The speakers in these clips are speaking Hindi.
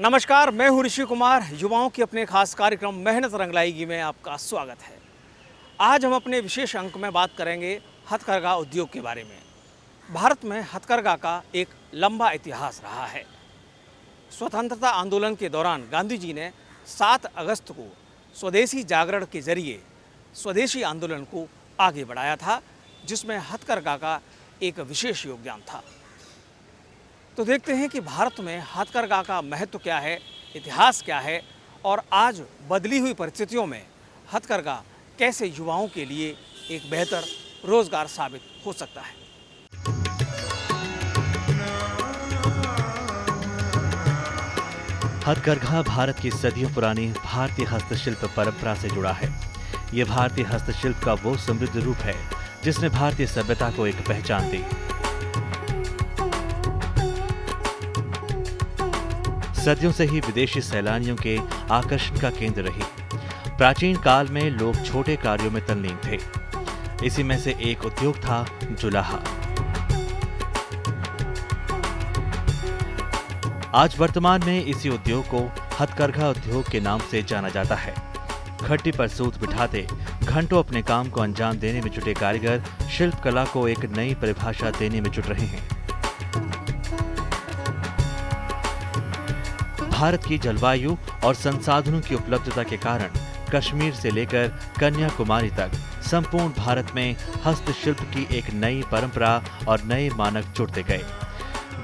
नमस्कार, मैं हूं ऋषि कुमार। युवाओं के अपने खास कार्यक्रम मेहनत रंग लाएगी में आपका स्वागत है। आज हम अपने विशेष अंक में बात करेंगे हथकरघा उद्योग के बारे में। भारत में हथकरघा का एक लंबा इतिहास रहा है। स्वतंत्रता आंदोलन के दौरान गांधी जी ने 7 अगस्त को स्वदेशी जागरण के जरिए स्वदेशी आंदोलन को आगे बढ़ाया था, जिसमें हथकरघा का एक विशेष योगदान था। तो देखते हैं कि भारत में हथकरघा का महत्व क्या है, इतिहास क्या है और आज बदली हुई परिस्थितियों में हथकरघा कैसे युवाओं के लिए एक बेहतर रोजगार साबित हो सकता है। हथकरघा भारत की सदियों पुरानी भारतीय हस्तशिल्प परंपरा से जुड़ा है। ये भारतीय हस्तशिल्प का वो समृद्ध रूप है जिसने भारतीय सभ्यता को एक पहचान दी। सदियों से ही विदेशी सैलानियों के आकर्षण का केंद्र रही। प्राचीन काल में लोग छोटे कार्यों में तल्लीन थे। इसी में से एक उद्योग था जुलाहा। आज वर्तमान में इसी उद्योग को हथकरघा उद्योग के नाम से जाना जाता है। खट्टी पर सूत बिठाते घंटों अपने काम को अंजाम देने में जुटे कारीगर शिल्प कला को एक नई परिभाषा देने में जुट रहे हैं। भारत की जलवायु और संसाधनों की उपलब्धता के कारण कश्मीर से लेकर कन्याकुमारी तक संपूर्ण भारत में हस्तशिल्प की एक नई परंपरा और नए मानक जुड़ते गए।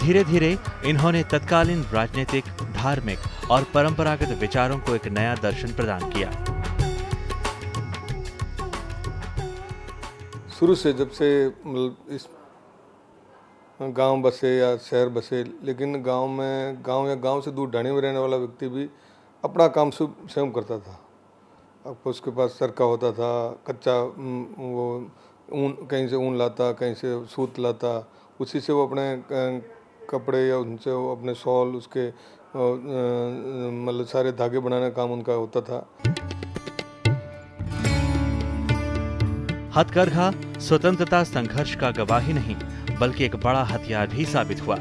धीरे धीरे इन्होंने तत्कालीन राजनीतिक, धार्मिक और परंपरागत विचारों को एक नया दर्शन प्रदान किया। शुरू से जब से इस गांव बसे या शहर बसे, लेकिन गांव से दूर ढाणी में रहने वाला व्यक्ति भी अपना काम स्वयं करता था। अब उसके पास चरखा होता था, कच्चा वो ऊन, कहीं से ऊन लाता, कहीं से सूत लाता, उसी से वो अपने कपड़े या उनसे वो अपने शॉल, उसके मतलब सारे धागे बनाने का काम उनका होता था। हथकरघा स्वतंत्रता संघर्ष का गवाही नहीं बल्कि एक बड़ा हथियार भी साबित हुआ।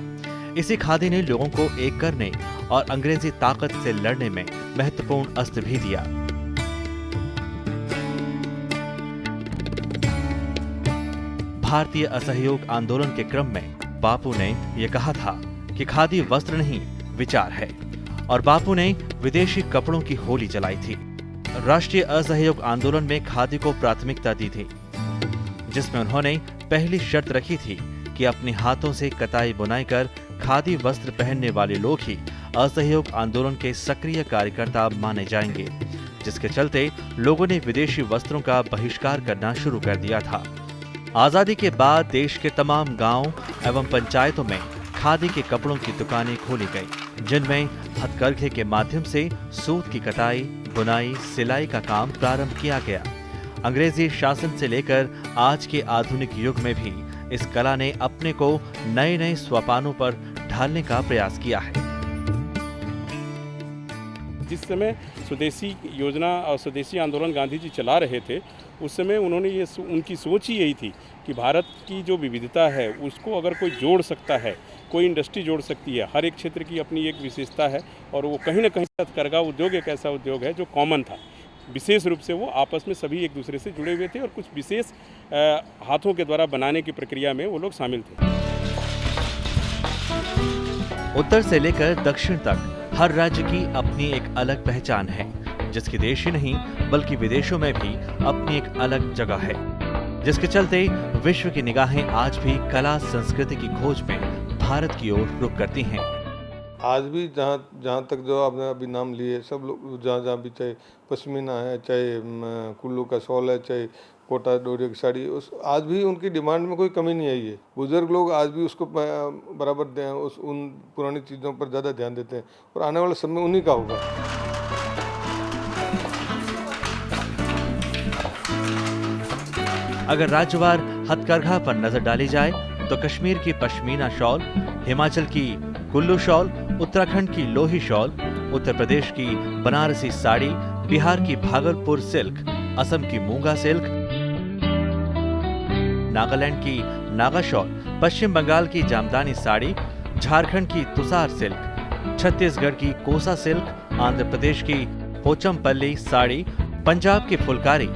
इसी खादी ने लोगों को एक करने और अंग्रेजी ताकत से लड़ने में महत्वपूर्ण अस्त्र भी दिया। भारतीय असहयोग आंदोलन के क्रम में बापू ने यह कहा था कि खादी वस्त्र नहीं, विचार है, और बापू ने विदेशी कपड़ों की होली जलाई थी। राष्ट्रीय असहयोग आंदोलन में खादी को प्राथमिकता दी थी, जिसमें उन्होंने पहली शर्त रखी थी कि अपने हाथों से कताई बुनाई कर खादी वस्त्र पहनने वाले लोग ही असहयोग आंदोलन के सक्रिय कार्यकर्ता माने जाएंगे, जिसके चलते लोगों ने विदेशी वस्त्रों का बहिष्कार करना शुरू कर दिया था। आजादी के बाद देश के तमाम गांव एवं पंचायतों में खादी के कपड़ों की दुकानें खोली गई, जिनमें हथकरघे के माध्यम से सूत की कताई, बुनाई, सिलाई का काम प्रारंभ किया गया। अंग्रेजी शासन से लेकर आज के आधुनिक युग में भी इस कला ने अपने को नए नए सोपानों पर ढालने का प्रयास किया है। जिस समय स्वदेशी योजना और स्वदेशी आंदोलन गांधी जी चला रहे थे, उस समय उन्होंने उनकी सोच ही यही थी कि भारत की जो विविधता है उसको अगर कोई जोड़ सकता है, कोई इंडस्ट्री जोड़ सकती है। हर एक क्षेत्र की अपनी एक विशेषता है और वो कहीं ना कहीं हथकरघा उद्योग एक ऐसा उद्योग है जो कॉमन था। विशेष रूप से वो आपस में सभी एक दूसरे से जुड़े हुए थे और कुछ विशेष हाथों के द्वारा बनाने की प्रक्रिया में वो लोग शामिल थे। उत्तर से लेकर दक्षिण तक हर राज्य की अपनी एक अलग पहचान है, जिसकी देश ही नहीं बल्कि विदेशों में भी अपनी एक अलग जगह है, जिसके चलते विश्व की निगाहें आज भी कला संस्कृति की खोज में भारत की ओर रुख करती हैं। आज भी जहाँ तक जो आपने अभी नाम लिए, सब लोग जहाँ भी, चाहे पश्मीना है, चाहे कुल्लू का शॉल है, चाहे कोटा डोरी की साड़ी, आज भी उनकी डिमांड में कोई कमी नहीं आई है। बुजुर्ग लोग आज भी उसको बराबर उन पुरानी चीज़ों पर ज़्यादा ध्यान देते हैं और आने वाला समय उन्हीं का होगा। अगर राज्यवार हथकरघा पर नजर डाली जाए तो कश्मीर की पश्मीना शॉल, हिमाचल की कुल्लू शॉल, उत्तराखंड की लोही शॉल, उत्तर प्रदेश की बनारसी साड़ी, बिहार की भागलपुर सिल्क, असम की मूंगा सिल्क, नागालैंड की नागा शॉल, पश्चिम बंगाल की जामदानी साड़ी, झारखंड की तुषार सिल्क, छत्तीसगढ़ की कोसा सिल्क, आंध्र प्रदेश की पोचमपल्ली साड़ी, पंजाब की फुलकारी,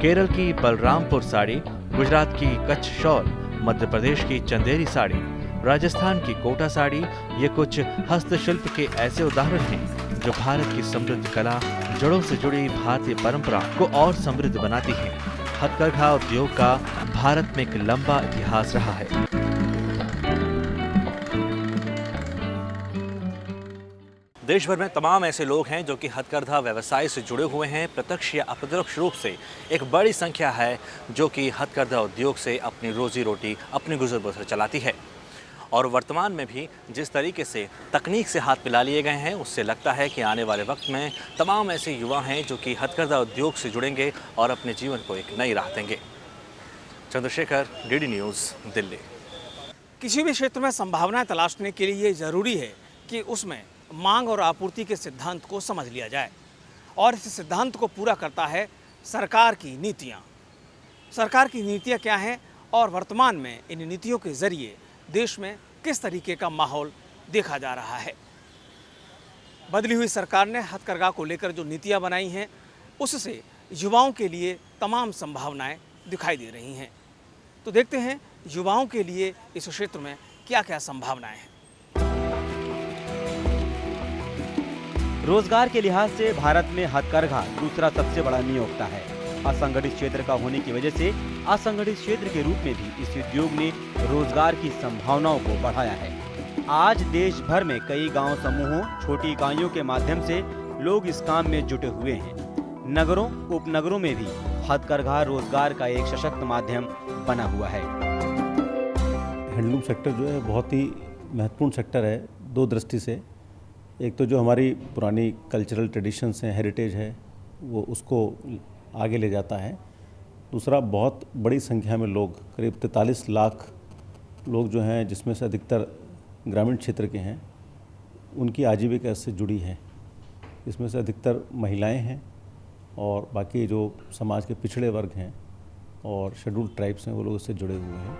केरल की बलरामपुर साड़ी, गुजरात की कच्छ शॉल, मध्य प्रदेश की चंदेरी साड़ी, राजस्थान की कोटा साड़ी, ये कुछ हस्तशिल्प के ऐसे उदाहरण हैं जो भारत की समृद्ध कला, जड़ों से जुड़ी भारतीय परंपरा को और समृद्ध बनाती हैं। हथकरघा उद्योग का भारत में एक लंबा इतिहास रहा है। देश भर में तमाम ऐसे लोग हैं जो कि हथकरघा व्यवसाय से जुड़े हुए हैं। प्रत्यक्ष या अप्रत्यक्ष रूप से एक बड़ी संख्या है जो कि हथकरघा उद्योग से अपनी रोजी रोटी, अपनी गुजर बसर चलाती है। और वर्तमान में भी जिस तरीके से तकनीक से हाथ मिला लिए गए हैं, उससे लगता है कि आने वाले वक्त में तमाम ऐसे युवा हैं जो कि हथकरघा उद्योग से जुड़ेंगे और अपने जीवन को एक नई राह देंगे। Chandrashekhar, DD news, Delhi. किसी भी क्षेत्र में संभावनाएं तलाशने के लिए ज़रूरी है कि उसमें मांग और आपूर्ति के सिद्धांत को समझ लिया जाए, और इस सिद्धांत को पूरा करता है सरकार की नीतियाँ। सरकार की नीतियाँ क्या हैं और वर्तमान में इन नीतियों के ज़रिए देश में किस तरीके का माहौल देखा जा रहा है। बदली हुई सरकार ने हथकरघा को लेकर जो नीतियाँ बनाई हैं, उससे युवाओं के लिए तमाम संभावनाएं दिखाई दे रही हैं। तो देखते हैं युवाओं के लिए इस क्षेत्र में क्या क्या संभावनाएं हैं। रोजगार के लिहाज से भारत में हथकरघा दूसरा सबसे बड़ा नियोक्ता है। असंगठित क्षेत्र का होने की वजह से असंगठित क्षेत्र के रूप में भी इस उद्योग ने रोजगार की संभावनाओं को बढ़ाया है। आज देश भर में कई गांव समूहों, छोटी इकाइयों के माध्यम से लोग इस काम में जुटे हुए हैं। नगरों, उपनगरों में भी हथकरघा रोजगार का एक सशक्त माध्यम बना हुआ है। हैंडलूम सेक्टर जो है बहुत ही महत्वपूर्ण सेक्टर है दो दृष्टि से। एक तो जो हमारी पुरानी कल्चरल ट्रेडिशंस हैं, हेरिटेज है, वो उसको आगे ले जाता है। दूसरा, बहुत बड़ी संख्या में लोग, करीब 43 लाख लोग जो हैं, जिसमें से अधिकतर ग्रामीण क्षेत्र के हैं, उनकी आजीविका इससे जुड़ी है। इसमें से अधिकतर महिलाएं हैं और बाकी जो समाज के पिछड़े वर्ग हैं और शेड्यूल्ड ट्राइब्स हैं, वो लोग इससे जुड़े हुए हैं।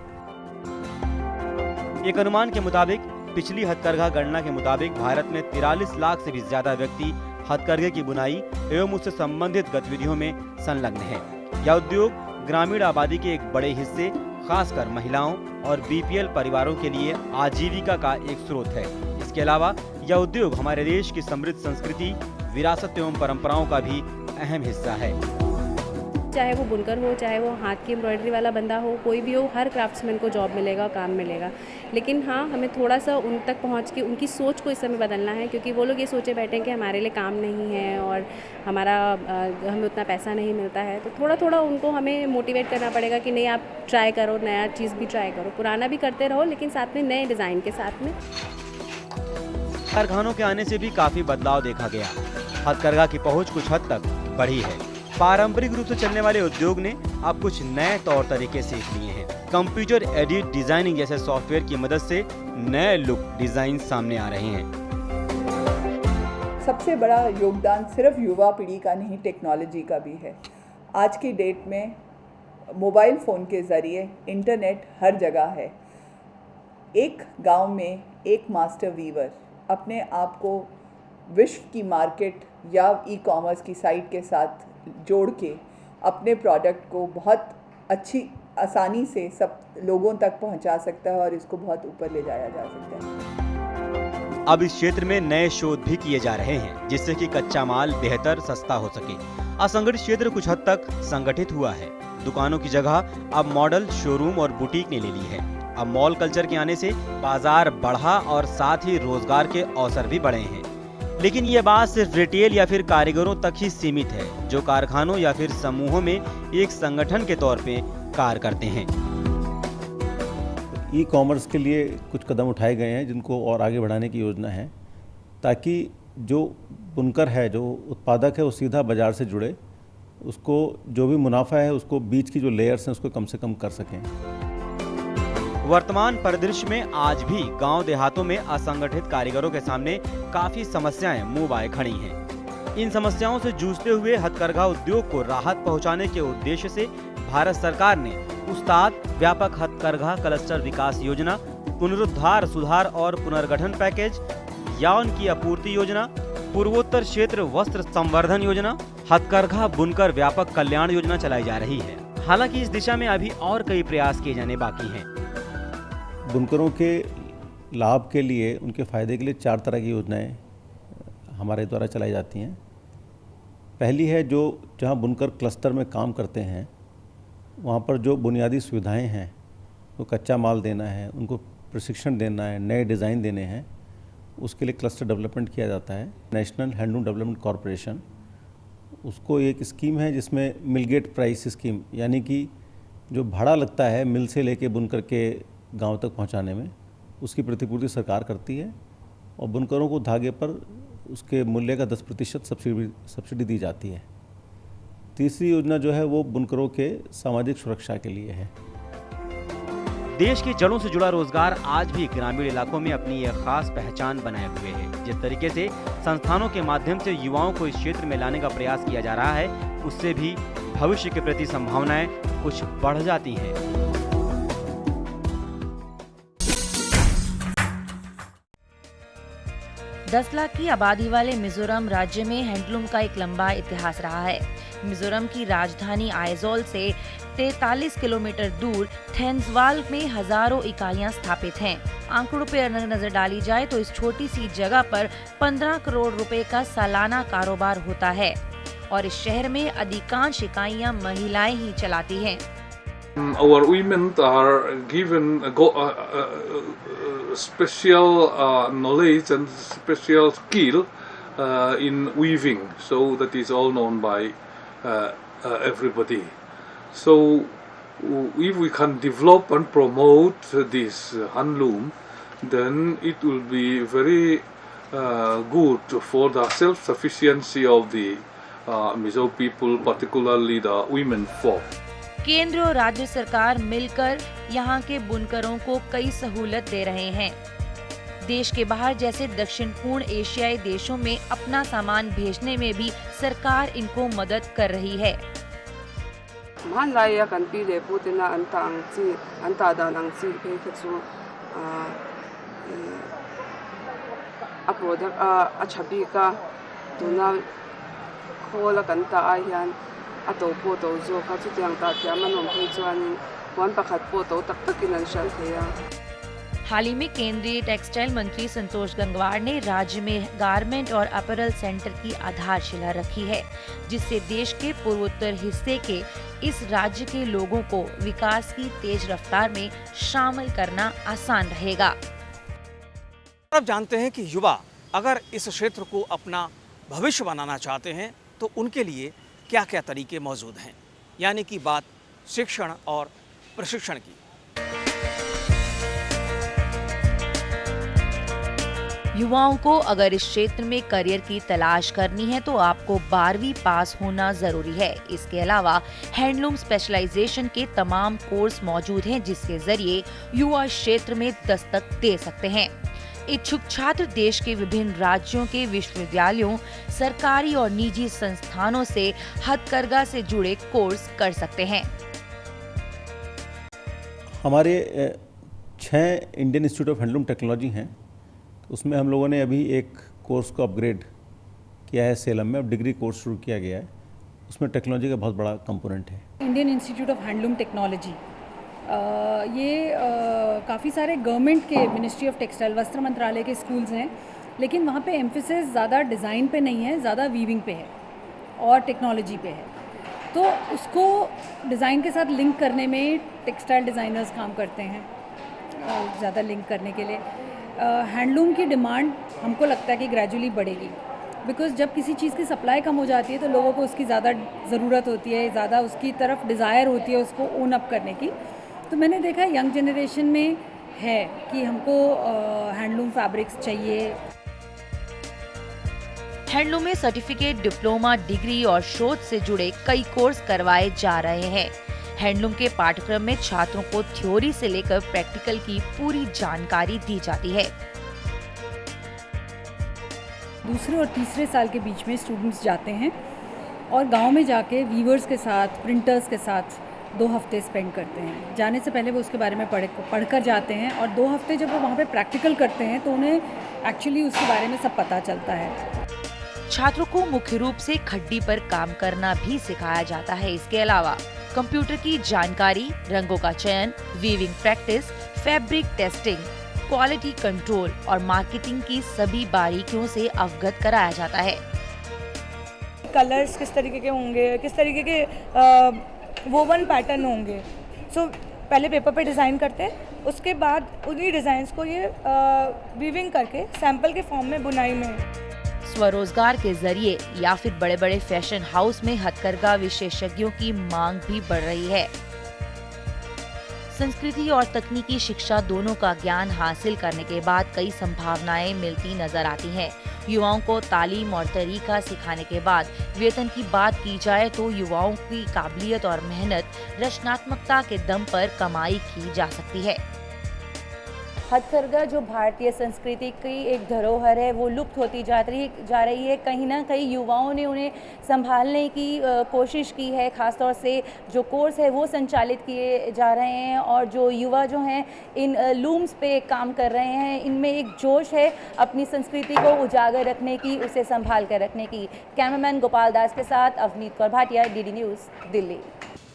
एक अनुमान के मुताबिक, पिछली हथकरघा गणना के मुताबिक भारत में 43 लाख से भी ज्यादा व्यक्ति हथकरघे की बुनाई एवं उससे संबंधित गतिविधियों में संलग्न है। यह उद्योग ग्रामीण आबादी के एक बड़े हिस्से, खासकर महिलाओं और बीपीएल परिवारों के लिए आजीविका का एक स्रोत है। इसके अलावा यह उद्योग हमारे देश की समृद्ध संस्कृति, विरासत एवं परंपराओं का भी अहम हिस्सा है। चाहे वो बुनकर हो, चाहे वो हाथ की एम्ब्रॉयडरी वाला बंदा हो, कोई भी हो, हर क्राफ्ट्समैन को जॉब मिलेगा, काम मिलेगा। लेकिन हाँ, हमें थोड़ा सा उन तक पहुंच के उनकी सोच को इस समय बदलना है, क्योंकि वो लोग ये सोचे बैठे हैं कि हमारे लिए काम नहीं है और हमें उतना पैसा नहीं मिलता है। तो थोड़ा थोड़ा उनको हमें मोटिवेट करना पड़ेगा कि नहीं, आप ट्राई करो, नया चीज़ भी ट्राई करो, पुराना भी करते रहो, लेकिन साथ में नए डिज़ाइन के साथ में। कारखानों के आने से भी काफ़ी बदलाव देखा गया। हथकरघा की पहुँच कुछ हद तक बढ़ी है। पारंपरिक रूप से चलने वाले उद्योग ने अब कुछ नए तौर तरीके सीख लिए हैं। कंप्यूटर एडिट डिजाइनिंग जैसे सॉफ्टवेयर की मदद से नए लुक डिजाइन सामने आ रहे हैं। सबसे बड़ा योगदान सिर्फ युवा पीढ़ी का नहीं, टेक्नोलॉजी का भी है। आज की डेट में मोबाइल फ़ोन के ज़रिए इंटरनेट हर जगह है। एक गांव में एक मास्टर वीवर अपने आप को विश्व की मार्केट या ई-कॉमर्स की साइट के साथ जोड़ के अपने प्रोडक्ट को बहुत अच्छी आसानी से सब लोगों तक पहुंचा सकता है और इसको बहुत ऊपर ले जाया जा सकता है। अब इस क्षेत्र में नए शोध भी किए जा रहे हैं, जिससे कि कच्चा माल बेहतर सस्ता हो सके। असंगठित क्षेत्र कुछ हद तक संगठित हुआ है। दुकानों की जगह अब मॉडल, शोरूम और बुटीक ने ले ली है। अब मॉल कल्चर के आने से बाजार बढ़ा और साथ ही रोजगार के अवसर भी बढ़े हैं। लेकिन ये बात सिर्फ रिटेल या फिर कारीगरों तक ही सीमित है, जो कारखानों या फिर समूहों में एक संगठन के तौर पे कार्य करते हैं। ई कॉमर्स के लिए कुछ कदम उठाए गए हैं, जिनको और आगे बढ़ाने की योजना है, ताकि जो बुनकर है, जो उत्पादक है, वो सीधा बाजार से जुड़े, उसको जो भी मुनाफा है उसको बीच की जो लेयर्स हैं उसको कम से कम कर सकें। वर्तमान परिदृश्य में आज भी गांव देहातों में असंगठित कारीगरों के सामने काफी समस्याएं मुंह बाए खड़ी हैं। इन समस्याओं से जूझते हुए हथकरघा उद्योग को राहत पहुंचाने के उद्देश्य से भारत सरकार ने उस्ताद व्यापक हथकरघा क्लस्टर विकास योजना पुनरुद्धार, सुधार और पुनर्गठन पैकेज, यावन की आपूर्ति योजना, पूर्वोत्तर क्षेत्र वस्त्र संवर्धन योजना, हथकरघा बुनकर व्यापक कल्याण योजना चलाई जा रही है। हालांकि इस दिशा में अभी और कई प्रयास किए जाने बाकी हैं। बुनकरों के लाभ के लिए, उनके फ़ायदे के लिए 4 तरह की योजनाएं हमारे द्वारा चलाई जाती हैं। पहली है जहां बुनकर क्लस्टर में काम करते हैं, वहां पर जो बुनियादी सुविधाएं हैं, तो कच्चा माल देना है, उनको प्रशिक्षण देना है, नए डिज़ाइन देने हैं, उसके लिए क्लस्टर डेवलपमेंट किया जाता है। नेशनल हैंडलूम डेवलपमेंट कॉरपोरेशन, उसको एक स्कीम है जिसमें मिलगेट प्राइस स्कीम, यानी कि जो भाड़ा लगता है मिल से लेके बुनकर के गांव तक पहुंचाने में, उसकी प्रतिपूर्ति सरकार करती है और बुनकरों को धागे पर उसके मूल्य का 10% सब्सिडी दी जाती है। तीसरी योजना जो है वो बुनकरों के सामाजिक सुरक्षा के लिए है। देश की जड़ों से जुड़ा रोजगार आज भी ग्रामीण इलाकों में अपनी एक खास पहचान बनाए हुए है। जिस तरीके से संस्थानों के माध्यम से युवाओं को इस क्षेत्र में लाने का प्रयास किया जा रहा है, उससे भी भविष्य के प्रति संभावनाएं कुछ बढ़ जाती हैं। दस लाख की आबादी वाले मिजोरम राज्य में हैंडलूम का एक लंबा इतिहास रहा है। मिजोरम की राजधानी आइजोल से 43 किलोमीटर दूर थेंसवाल में हजारों इकाइयां स्थापित हैं। आंकड़ों पर नजर डाली जाए तो इस छोटी सी जगह पर 15 करोड़ रुपए का सालाना कारोबार होता है और इस शहर में अधिकांश इकाइयां महिलाएं ही चलाती हैं। Our women are given special knowledge and special skill in weaving, so that is all known by everybody. So if we can develop and promote this handloom, then it will be very good for the self-sufficiency of the Mizo people, particularly the women folk. केंद्र और राज्य सरकार मिलकर यहाँ के बुनकरों को कई सहूलत दे रहे हैं। देश के बाहर जैसे दक्षिण पूर्ण एशियाई देशों में अपना सामान भेजने में भी सरकार इनको मदद कर रही है। हाल ही में केंद्रीय टेक्सटाइल मंत्री संतोष गंगवार ने राज्य में गारमेंट और अपैरल सेंटर की आधारशिला रखी है, जिससे देश के पूर्वोत्तर हिस्से के इस राज्य के लोगों को विकास की तेज रफ्तार में शामिल करना आसान रहेगा। अब जानते हैं कि युवा अगर इस क्षेत्र को अपना भविष्य बनाना चाहते हैं तो उनके लिए क्या क्या तरीके मौजूद हैं, यानी कि बात शिक्षण और प्रशिक्षण की। युवाओं को अगर इस क्षेत्र में करियर की तलाश करनी है तो आपको 12वीं पास होना जरूरी है। इसके अलावा हैंडलूम स्पेशलाइजेशन के तमाम कोर्स मौजूद हैं, जिसके जरिए युवा क्षेत्र में दस्तक दे सकते हैं। इच्छुक छात्र देश के विभिन्न राज्यों के विश्वविद्यालयों, सरकारी और निजी संस्थानों से हथकरघा से जुड़े कोर्स कर सकते हैं। हमारे 6 Indian institute of handloom technology हैं, तो उसमें हम लोगों ने अभी एक कोर्स को अपग्रेड किया है सेलम में। अब डिग्री कोर्स शुरू किया गया है, उसमें टेक्नोलॉजी का बहुत बड़ा कंपोनेंट है। Indian institute of handloom technology ये काफ़ी सारे गवर्नमेंट के मिनिस्ट्री ऑफ टेक्सटाइल वस्त्र मंत्रालय के स्कूल्स हैं, लेकिन वहाँ पे एम्फेसिस ज़्यादा डिज़ाइन पे नहीं है, ज़्यादा वीविंग पे है और टेक्नोलॉजी पे है। तो उसको डिज़ाइन के साथ लिंक करने में टेक्सटाइल डिज़ाइनर्स काम करते हैं, ज़्यादा लिंक करने के लिए। हैंडलूम की डिमांड हमको लगता है कि ग्रेजुअली बढ़ेगी, बिकॉज़ जब किसी चीज़ की सप्लाई कम हो जाती है तो लोगों को उसकी ज़्यादा ज़रूरत होती है, ज़्यादा उसकी तरफ डिज़ायर होती है उसको ओन अप करने की। तो मैंने देखा यंग जनरेशन में है कि हमको हैंडलूम फैब्रिक्स चाहिए। हैंडलूम में सर्टिफिकेट, डिप्लोमा, डिग्री और शोध से जुड़े कई कोर्स करवाए जा रहे हैं। हैंडलूम के पाठ्यक्रम में छात्रों को थ्योरी से लेकर प्रैक्टिकल की पूरी जानकारी दी जाती है। दूसरे और तीसरे साल के बीच में स्टूडेंट्स जाते हैं और गांव में जाके वीवर्स के साथ, प्रिंटर्स के साथ 2 हफ्ते स्पेंड करते हैं। जाने से पहले वो उसके बारे में पढ़कर जाते हैं और 2 हफ्ते जब वो वहाँ पे प्रैक्टिकल करते हैं तो उन्हें एक्चुअली उसके बारे में सब पता चलता है। छात्रों को मुख्य रूप से खड्डी पर काम करना भी सिखाया जाता है। इसके अलावा कंप्यूटर की जानकारी, रंगों का चयन, weaving practice, fabric testing, quality control और मार्केटिंग की सभी बारीकियों से अवगत कराया जाता है। कलर्स किस तरीके के होंगे, किस तरीके के वोवन पैटर्न होंगे। पहले पेपर पे डिज़ाइन करते हैं, उसके बाद उन्हीं डिज़ाइंस को ये वीविंग करके सैंपल के फॉर्म में बुनाई में। स्वरोजगार के जरिए या फिर बड़े बड़े फैशन हाउस में हथकरघा विशेषज्ञों की मांग भी बढ़ रही है। संस्कृति और तकनीकी शिक्षा दोनों का ज्ञान हासिल करने के बाद कई संभावनाएं मिलती नजर आती हैं। युवाओं को तालीम और तरीका सिखाने के बाद वेतन की बात की जाए तो युवाओं की काबिलियत और मेहनत, रचनात्मकता के दम पर कमाई की जा सकती है। हथकरघा जो भारतीय संस्कृति की एक धरोहर है वो लुप्त होती जा रही है। कहीं ना कहीं युवाओं ने उन्हें संभालने की कोशिश की है। ख़ासतौर से जो कोर्स है वो संचालित किए जा रहे हैं और जो युवा जो हैं इन लूम्स पे काम कर रहे हैं। इनमें एक जोश है अपनी संस्कृति को उजागर रखने की, उसे संभाल कर रखने की। कैमरामैन गोपाल दास के साथ अवनीत कौर भाटिया, डीडी न्यूज़, दिल्ली।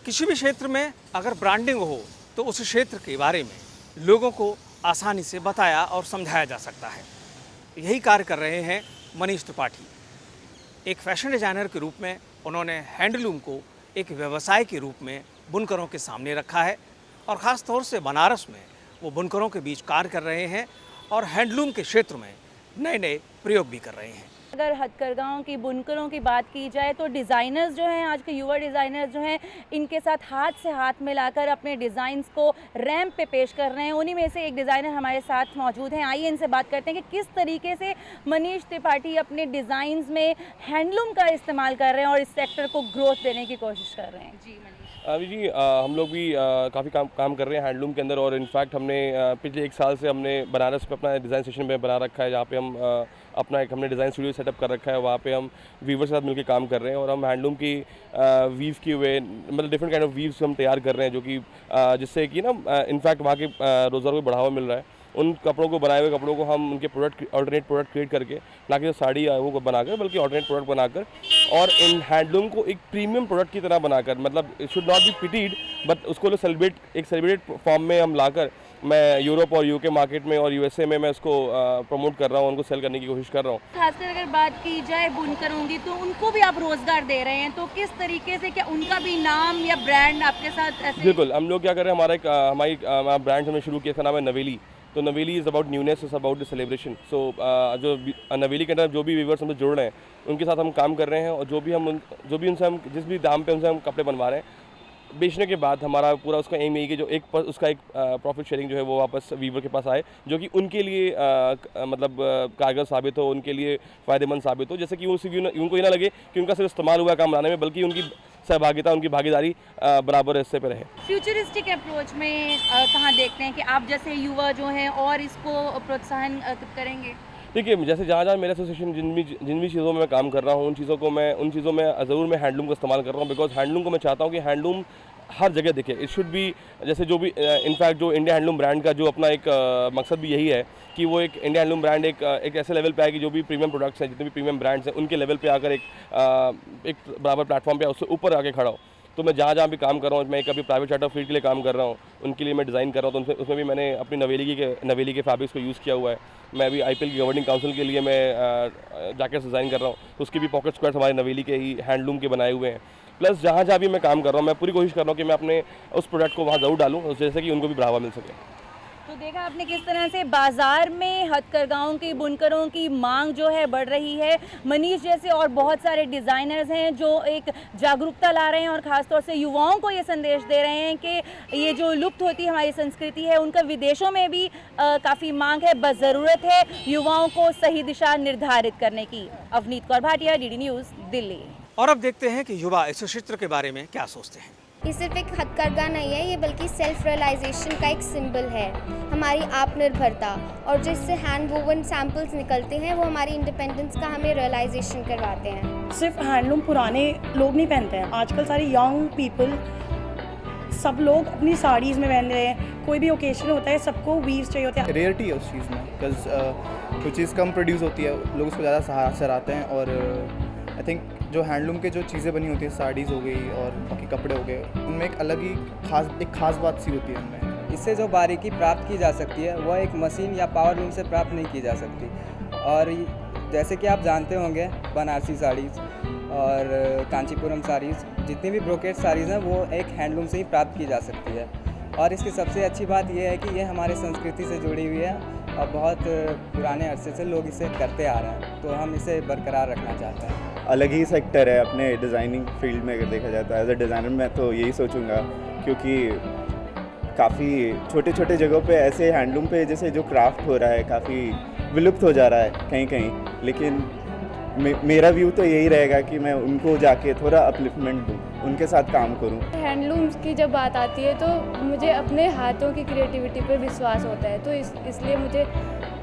किसी भी क्षेत्र में अगर ब्रांडिंग हो तो उस क्षेत्र के बारे में लोगों को आसानी से बताया और समझाया जा सकता है। यही कार्य कर रहे हैं मनीष त्रिपाठी। एक फैशन डिज़ाइनर के रूप में उन्होंने हैंडलूम को एक व्यवसाय के रूप में बुनकरों के सामने रखा है और ख़ास तौर से बनारस में वो बुनकरों के बीच कार्य कर रहे हैं और हैंडलूम के क्षेत्र में नए नए प्रयोग भी कर रहे हैं। अगर हथकरघाओं की, बुनकरों की बात की जाए तो डिज़ाइनर्स जो हैं, आज के युवा डिज़ाइनर्स जो हैं, इनके साथ हाथ से हाथ मिलाकर अपने डिज़ाइंस को रैंप पे पेश कर रहे हैं। उन्हीं में से एक डिज़ाइनर हमारे साथ मौजूद हैं। आइए इनसे बात करते हैं कि किस तरीके से मनीष त्रिपाठी अपने डिज़ाइंस में हैंडलूम का इस्तेमाल कर रहे हैं और इस सेक्टर को ग्रोथ देने की कोशिश कर रहे हैं। जी अभी जी हम लोग भी काफ़ी काम कर रहे हैं हैंडलूम के अंदर और इनफैक्ट हमने पिछले 1 साल से हमने बनारस में अपना डिज़ाइन स्टेशन में बना रखा है, जहाँ पे हम अपना एक हमने डिज़ाइन स्टूडियो सेटअप कर रखा है। वहाँ पे हम वीवर्स के साथ मिलकर काम कर रहे हैं और हम हैंडलूम की वीव किए हुए मतलब डिफरेंट काइंड ऑफ वीव्स हम तैयार कर रहे हैं, जो कि जिससे कि ना इनफैक्ट वहाँ के रोज़गार को बढ़ावा मिल रहा है। उन कपड़ों को, बनाए हुए कपड़ों को हम उनके ऑल्टरनेट प्रोडक्ट क्रिएट करके, ना कि जो साड़ी है वो बनाकर, बल्कि ऑल्टरनेट प्रोडक्ट बनाकर और इन हैंडलूम को एक प्रीमियम प्रोडक्ट की तरह बनाकर, मतलब it should not be pitied but उसको सेलिब्रेट फॉर्म में हम लाकर मैं यूरोप और यूके मार्केट में और यूएसए में मैं उसको प्रमोट कर रहा हूँ, उनको सेल करने की कोशिश कर रहा हूँ। खासकर अगर बात की जाए बुनकरों की तो उनको भी आप रोजगार दे रहे हैं, तो किस तरीके से, क्या उनका भी नाम या ब्रांड आपके साथ ऐसे? बिल्कुल, हम लोग क्या कर रहे हैं, हमारी ब्रांड हमने शुरू किया, इसका नाम है नवेली। तो Naveli is about newness, is about the celebration. So जो नवेली के अंदर जो भी व्यूवर्स हमसे जुड़ रहे हैं उनके साथ हम काम कर रहे हैं और जो भी उनसे हम जिस भी दाम पे उनसे हम कपड़े बनवा रहे हैं, बेचने के बाद हमारा पूरा उसका एम यही कि जो उसका एक प्रॉफिट शेयरिंग जो है वो वापस वीवर के पास आए, जो कि उनके लिए मतलब कारगर साबित हो, उनके लिए फ़ायदेमंद साबित हो। जैसे कि उनको ये ना लगे कि उनका सिर्फ इस्तेमाल हुआ काम बनाने में, बल्कि उनकी सहभागिता, उनकी भागीदारी बराबर हिस्से पर रहे। फ्यूचरिस्टिक अप्रोच में कहाँ देखते हैं कि आप जैसे युवा जो हैं और इसको प्रोत्साहन करेंगे? देखिए, जैसे जहाँ मेरा एसोसिएशन जिन भी चीज़ों में मैं काम कर रहा हूँ, उन चीज़ों में ज़रूर मैं हैंडलूम का इस्तेमाल कर रहा हूँ, बिकॉज हैंडलूम को मैं चाहता हूँ कि हैंडलूम हर जगह दिखे। इट शुड बी, जैसे जो भी इनफैक्ट जो इंडिया हैंडलूम ब्रांड का जो अपना एक मकसद भी यही है कि वो एक इंडिया हैंडलूम ब्रांड एक ऐसे लेवल पे आए कि जो भी प्रीमियम प्रोडक्ट्स हैं, जितने भी प्रीमियम ब्रांड्स हैं, उनके लेवल पे आकर एक बराबर प्लेटफॉर्म पे उससे ऊपर आके खड़ा हो। तो मैं जहाँ भी काम कर रहा हूँ, मैं कभी प्राइवेट चार्टर फील्ड के लिए काम कर रहा हूँ, उनके लिए मैं डिज़ाइन कर रहा हूँ, तो उसमें भी मैंने अपनी नवेली के फैब्रिक्स को यूज़ किया हुआ है। मैं अभी IPL की गवर्निंग काउंसिल के लिए मैं जैकेट्स डिज़ाइन कर रहा हूँ, तो उसकी भी पॉकेट स्क्वायर्स हमारे नवेली के ही हैंडलूम के बनाए हुए हैं। प्लस जहाँ भी मैं काम कर रहा हूँ, मैं पूरी कोशिश कर रहा हूँ कि मैं अपने उस प्रोडक्ट को वहाँ ज़रूर डालूँ, जैसे कि उनको भी बढ़ावा मिल सके। तो देखा आपने किस तरह से बाजार में हथकरघाओं की, बुनकरों की मांग जो है बढ़ रही है। मनीष जैसे और बहुत सारे डिज़ाइनर्स हैं जो एक जागरूकता ला रहे हैं और ख़ासतौर से युवाओं को ये संदेश दे रहे हैं कि ये जो लुप्त होती हमारी संस्कृति है, उनका विदेशों में भी काफ़ी मांग है। बस ज़रूरत है युवाओं को सही दिशा निर्धारित करने की। Avneet Kaur Bhatia, DD news, Delhi. और अब देखते हैं कि युवा इस क्षेत्र के बारे में क्या सोचते हैं। ये सिर्फ एक हथकरघा नहीं है, ये बल्कि सेल्फ रियलाइजेशन का एक सिंबल है, हमारी आत्मनिर्भरता, और जिससे हैंड वोवन सैम्पल्स निकलते हैं वो हमारी इंडिपेंडेंस का हमें रियलाइजेशन करवाते हैं। सिर्फ हैंडलूम पुराने लोग नहीं पहनते हैं, आजकल सारे यंग पीपल सब लोग अपनी साड़ीज़ में पहन रहे हैं, कोई भी ओकेजन होता है सबको वीव्स चाहिए होते हैं। रेयरिटी है उस चीज़ में, बिकॉज कोई चीज़ कम प्रोड्यूस होती है, लोग उसको ज़्यादा सराहते हैं। और आई थिंक जो हैंडलूम के जो चीज़ें बनी होती है, साड़ीज़ हो गई और बाकी कपड़े हो गए, उनमें एक अलग ही खास बात सी होती है उनमें। इससे जो बारीकी प्राप्त की जा सकती है वह एक मशीन या पावर लूम से प्राप्त नहीं की जा सकती। और जैसे कि आप जानते होंगे, बनारसी साड़ीज़ और कांचीपुरम साड़ीज़, जितनी भी ब्रोकेट साड़ीज़ हैं वो एक हैंडलूम से ही प्राप्त की जा सकती है। और इसकी सबसे अच्छी बात यह है कि ये हमारे संस्कृति से जुड़ी हुई है और बहुत पुराने अरसे से लोग इसे करते आ रहे हैं, तो हम इसे बरकरार रखना चाहते हैं। अलग ही सेक्टर है अपने डिज़ाइनिंग फील्ड में। अगर देखा जाता है एज अ डिज़ाइनर मैं तो यही सोचूंगा, क्योंकि काफ़ी छोटे छोटे जगहों पे ऐसे हैंडलूम पे जैसे जो क्राफ्ट हो रहा है काफ़ी विलुप्त हो जा रहा है कहीं कहीं, लेकिन मेरा व्यू तो यही रहेगा कि मैं उनको जाके थोड़ा अपलिफ्टमेंट दूँ, उनके साथ काम करूँ। हैंडलूम्स की जब बात आती है तो मुझे अपने हाथों की क्रिएटिविटी पर विश्वास होता है, तो इसलिए मुझे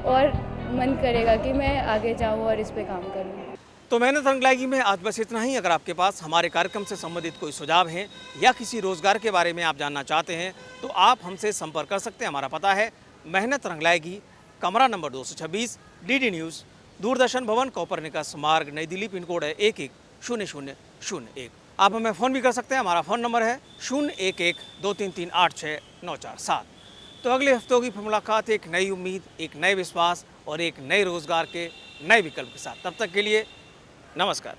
और मन करेगा कि मैं आगे जाऊँ और इस पर काम करूँ। तो मेहनत रंग लाएगी में आज बस इतना ही। अगर आपके पास हमारे कार्यक्रम से संबंधित कोई सुझाव हैं या किसी रोजगार के बारे में आप जानना चाहते हैं तो आप हमसे संपर्क कर सकते हैं। हमारा पता है मेहनत रंग लाएगी, कमरा नंबर 226, DD न्यूज़, दूरदर्शन भवन, कोपरनिकस मार्ग, नई दिल्ली। पिन कोड है 110001। आप हमें फ़ोन भी कर सकते हैं। हमारा फ़ोन नंबर है 011-233-86-947। तो अगले हफ्तों की फिर मुलाकात एक नई उम्मीद, एक नए विश्वास और एक नए रोजगार के नए विकल्प के साथ। तब तक के लिए नमस्कार।